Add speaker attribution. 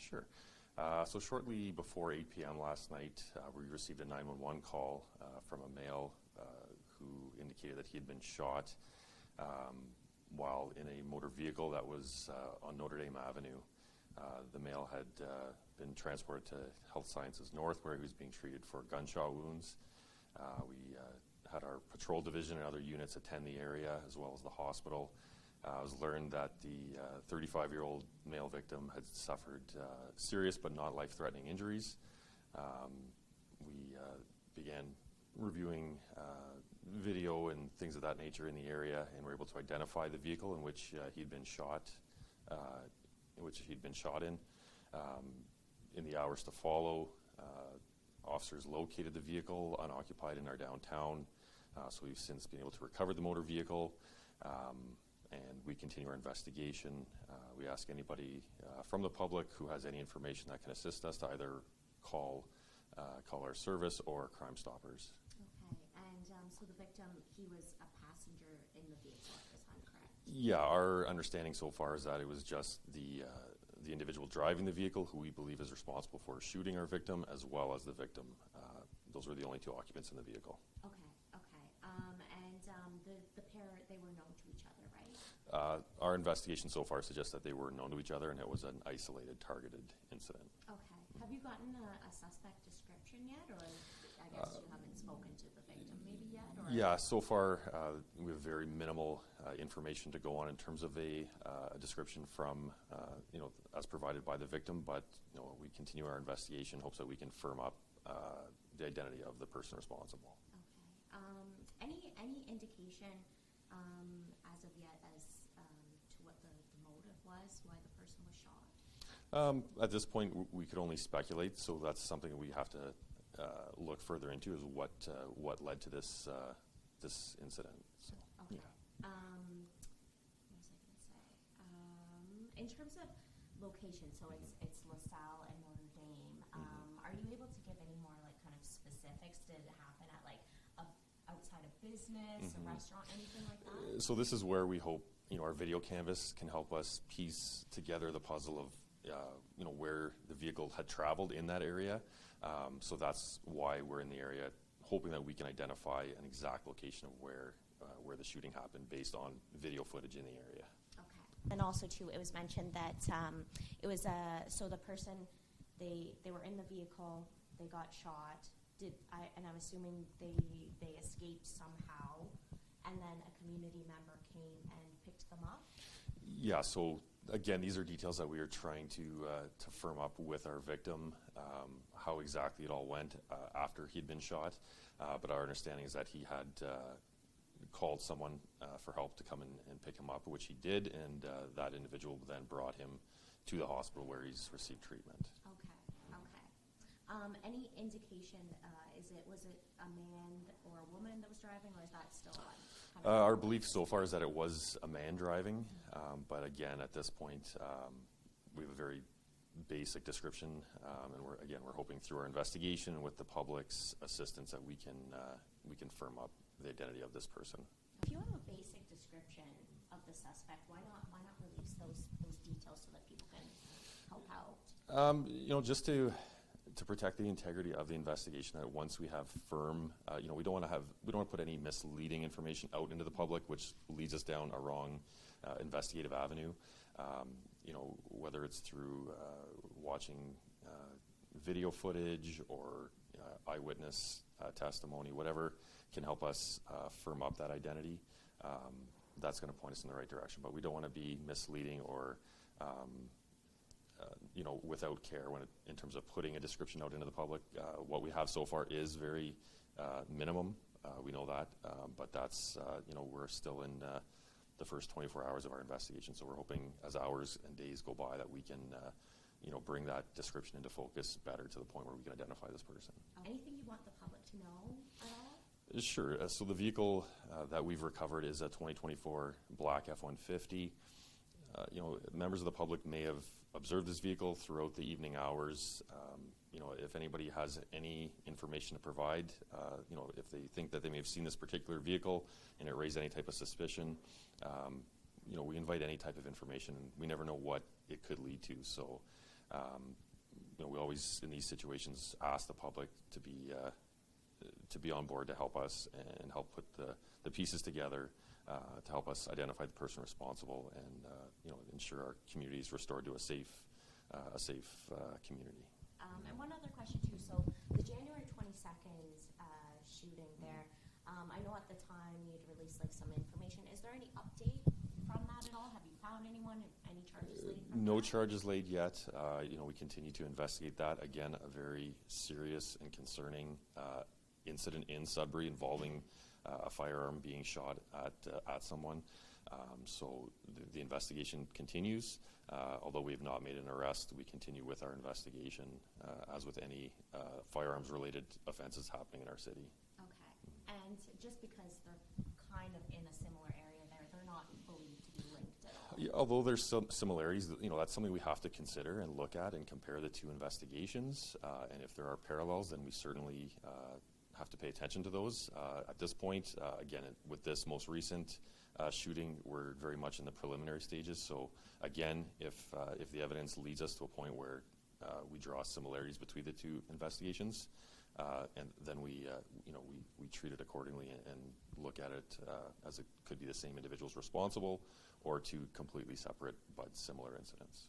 Speaker 1: Sure. So shortly before 8 p.m. last night, we received a 911 call from a male who indicated that he had been shot while in a motor vehicle that was on Notre Dame Avenue. The male had been transported to Health Sciences North, where he was being treated for gunshot wounds. We had our patrol division and other units attend the area, as well as the hospital. It was learned that the 35-year-old male victim had suffered serious but not life-threatening injuries. We began reviewing video and things of that nature in the area, and were able to identify the vehicle in which he'd been shot. In the hours to follow, officers located the vehicle unoccupied in our downtown. So we've since been able to recover the motor vehicle. And we continue our investigation. We ask anybody from the public who has any information that can assist us to either call our service or Crime Stoppers.
Speaker 2: Okay, and so the victim, he was a passenger in the vehicle at the time, correct?
Speaker 1: Yeah, our understanding so far is that it was just the individual driving the vehicle who we believe is responsible for shooting our victim, as well as the victim. Those were the only two occupants in the vehicle.
Speaker 2: Okay. And the pair, they were known to each other, right?
Speaker 1: Our investigation so far suggests that they were known to each other, and it was an isolated, targeted incident.
Speaker 2: Okay. Have you gotten a suspect description yet, or I guess you haven't spoken to the victim maybe yet? Or?
Speaker 1: Yeah, so far we have very minimal information to go on in terms of a description from, as provided by the victim, but we continue our investigation in hopes that we can firm up the identity of the person responsible.
Speaker 2: Okay. Any indication as of yet as to what the motive was, why the person was shot?
Speaker 1: At this point, we could only speculate, so that's something that we have to look further into, is what led to this incident. So,
Speaker 2: okay.
Speaker 1: Yeah.
Speaker 2: What was I going to say? In terms of location, so it's Lasalle and Notre Dame. Are you able to give any more kind of specifics? Did it happen at outside of business, a restaurant, anything like that?
Speaker 1: So this is where we hope our video canvas can help us piece together the puzzle of where the vehicle had traveled in that area. So that's why we're in the area, hoping that we can identify an exact location of where the shooting happened based on video footage in the area.
Speaker 2: Okay. And also too, it was mentioned that it was so the person, they were in the vehicle, they got shot. And I'm assuming they escaped somehow, and then a community member came and picked them up?
Speaker 1: Yeah, so again, these are details that we are trying to firm up with our victim, how exactly it all went after he'd been shot. But our understanding is that he had called someone for help to come and pick him up, which he did, and that individual then brought him to the hospital where he's received treatment.
Speaker 2: Okay. Any indication, was it a man or a woman that was driving, or is that still on?
Speaker 1: Our belief so far is that it was a man driving, but again, at this point, we have a very basic description, and we're hoping through our investigation and with the public's assistance that we can firm up the identity of this person.
Speaker 2: If you have a basic description of the suspect, why not release those details so that people can help out?
Speaker 1: Just to protect the integrity of the investigation, that once we have firm, we don't want to put any misleading information out into the public, which leads us down a wrong investigative avenue. Whether it's through watching video footage or eyewitness testimony, whatever can help us firm up that identity, that's going to point us in the right direction. But we don't want to be misleading or without care in terms of putting a description out into the public. What we have so far is very minimum. We know that, but that's we're still in the first 24 hours of our investigation. So we're hoping as hours and days go by that we can bring that description into focus better to the point where we can identify this person.
Speaker 2: Anything you want the public to know at all?
Speaker 1: Sure. So the vehicle that we've recovered is a 2024 black F-150. Members of the public may have observed this vehicle throughout the evening hours. If anybody has any information to provide, if they think that they may have seen this particular vehicle and it raised any type of suspicion, we invite any type of information. We never know what it could lead to. So We always, in these situations, ask the public to be on board to help us and help put the pieces together to help us identify the person responsible and ensure our community is restored to a safe community.
Speaker 2: And one other question too. So the January 22nd shooting there, I know at the time you'd released some information. Is there any update from that at all? Have you found anyone? Any charges laid?
Speaker 1: No charges laid yet. We continue to investigate that. Again, a very serious and concerning incident in Sudbury involving a firearm being shot at someone. So the investigation continues. Although we have not made an arrest, we continue with our investigation as with any firearms-related offenses happening in our city.
Speaker 2: Okay. And just because they're kind of in a similar area there, they're not believed to be linked at all?
Speaker 1: Yeah, although there's some similarities, that's something we have to consider and look at and compare the two investigations. And if there are parallels, then we certainly have to pay attention to those. At this point, again, with this most recent shooting, we're very much in the preliminary stages. So again, if the evidence leads us to a point where we draw similarities between the two investigations, and then we treat it accordingly and look at it as it could be the same individuals responsible or two completely separate but similar incidents.